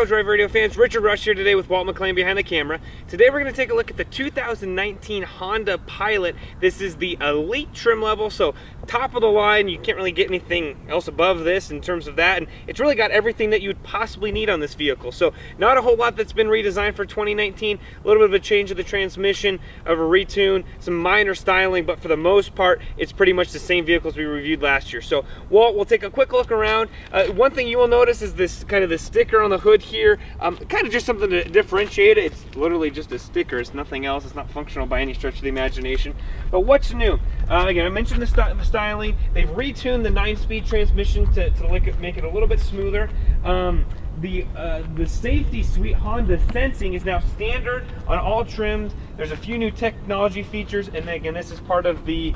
Hello Drive Radio fans, Richard Rush here today with Walt McLean behind the camera. Today we're going to take a look at the 2019 Honda Pilot. This is the Elite trim level, so top of the line. You can't really get anything else above this in terms of that, and it's really got everything that you'd possibly need on this vehicle. So not a whole lot that's been redesigned for 2019, a little bit of a change of the transmission, of a retune, some minor styling, but for the most part it's pretty much the same vehicles we reviewed last year. So Walt, we'll take a quick look around. One thing you will notice is this kind of the sticker on the hood here, kind of just something to differentiate it. It's literally just a sticker, it's nothing else. It's not functional by any stretch of the imagination. But what's new? Again, I mentioned the styling. They've retuned the 9-speed transmission to make it a little bit smoother. The safety suite Honda sensing is now standard on all trims. There's a few new technology features, and again, this is part of the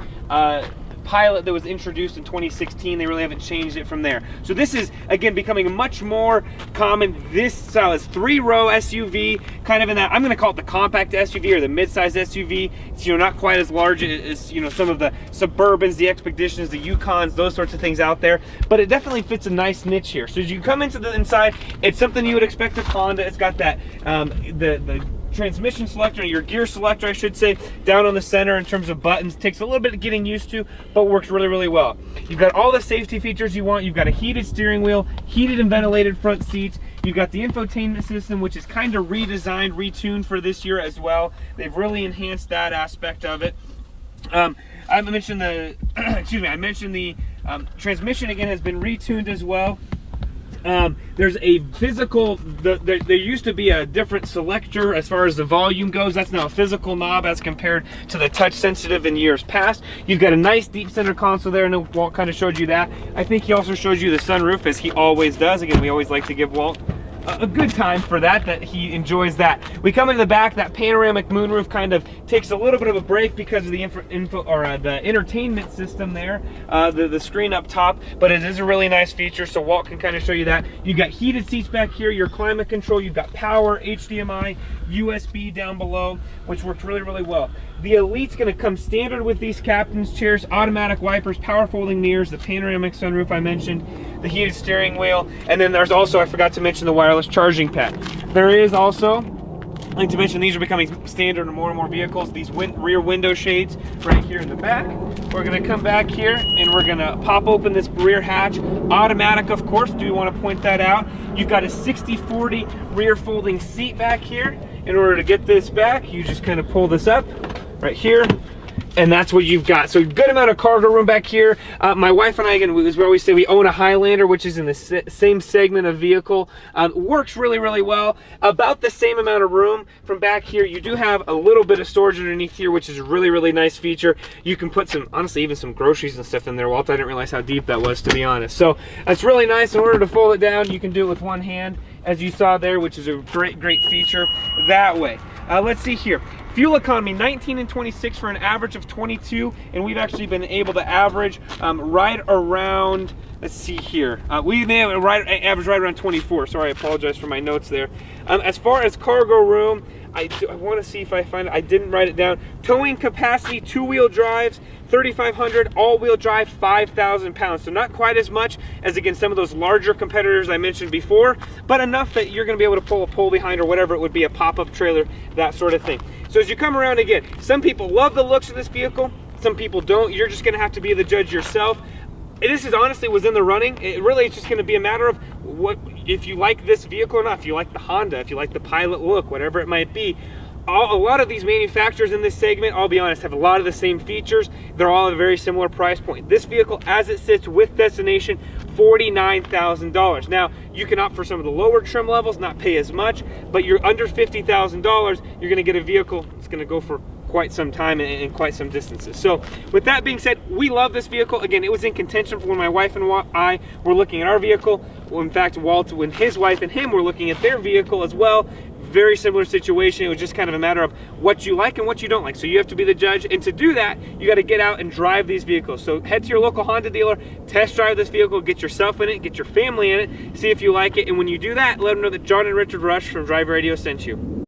Pilot that was introduced in 2016. They really haven't changed it from there. So this is, again, becoming much more common. This style is 3-row SUV, kind of in that, I'm going to call it the compact SUV or the mid-size SUV. It's, not quite as large as, some of the Suburbans, the Expeditions, the Yukons, those sorts of things out there. But it definitely fits a nice niche here. So as you come into the inside, it's something you would expect of Honda. It's got that, the transmission selector, your gear selector I should say, down on the center in terms of buttons. Takes a little bit of getting used to, but works really, really well. You've got all the safety features you want. You've got a heated steering wheel, heated and ventilated front seats. You've got the infotainment system, which is kind of redesigned, retuned for this year as well. They've really enhanced that aspect of it. I mentioned the I mentioned the transmission again has been retuned as well. There's a physical, there used to be a different selector as far as the volume goes. That's now a physical knob as compared to the touch sensitive in years past. You've got a nice deep center console there, and Walt kind of showed you that. I think he also showed you the sunroof, as he always does. Again, we always like to give Walt a good time for that he enjoys that. We come into the back, that panoramic moonroof kind of takes a little bit of a break because of the the entertainment system there, the screen up top, but it is a really nice feature, so Walt can kind of show you that. You've got heated seats back here, your climate control, you've got power, HDMI, USB down below, which works really, really well. The Elite's going to come standard with these captain's chairs, automatic wipers, power folding mirrors, the panoramic sunroof I mentioned, the heated steering wheel, and then there's also, I forgot to mention, the wireless charging pad. There is also, I'd like to mention, these are becoming standard in more and more vehicles, these rear window shades right here in the back. We're going to come back here and we're going to pop open this rear hatch. Automatic, of course, do you want to point that out? You've got a 60/40 rear folding seat back here. In order to get this back, you just kind of pull this up right here, and that's what you've got. So good amount of cargo room back here. My wife and I, again, as we always say, we own a Highlander, which is in the same segment of vehicle. Works really, really well. About the same amount of room from back here. You do have a little bit of storage underneath here, which is a really, really nice feature. You can put some, honestly, even some groceries and stuff in there. Walt, I didn't realize how deep that was, to be honest. So that's really nice. In order to fold it down, you can do it with one hand, as you saw there, which is a great, great feature that way. Let's see here. Fuel economy, 19 and 26 for an average of 22, and we've actually been able to average right around, let's see here, we average right around 24. Sorry, I apologize for my notes there. As far as cargo room, I want to see if I find it. I didn't write it down. Towing capacity, 2-wheel drives, 3,500, all-wheel drive, 5,000 pounds. So not quite as much as, again, some of those larger competitors I mentioned before, but enough that you're going to be able to pull a pole behind or whatever it would be, a pop-up trailer, that sort of thing. So as you come around, again, some people love the looks of this vehicle, some people don't. You're just going to have to be the judge yourself. This is honestly was in the running. It really is just going to be a matter of what, if you like this vehicle or not, if you like the Honda, if you like the Pilot look, whatever it might be. A lot of these manufacturers in this segment, I'll be honest, have a lot of the same features. They're all at a very similar price point. This vehicle, as it sits with destination, $49,000. Now, you can opt for some of the lower trim levels, not pay as much, but you're under $50,000, you're going to get a vehicle that's going to go for quite some time and quite some distances. So with that being said, we love this vehicle. Again, it was in contention for when my wife and I were looking at our vehicle. Well, in fact, Walt, when his wife and him were looking at their vehicle as well, very similar situation. It was just kind of a matter of what you like and what you don't like. So you have to be the judge, and to do that, you got to get out and drive these vehicles. So head to your local Honda dealer, test drive this vehicle, get yourself in it, get your family in it, see if you like it, and when you do that, let them know that John and Richard Rush from Drive Radio sent you.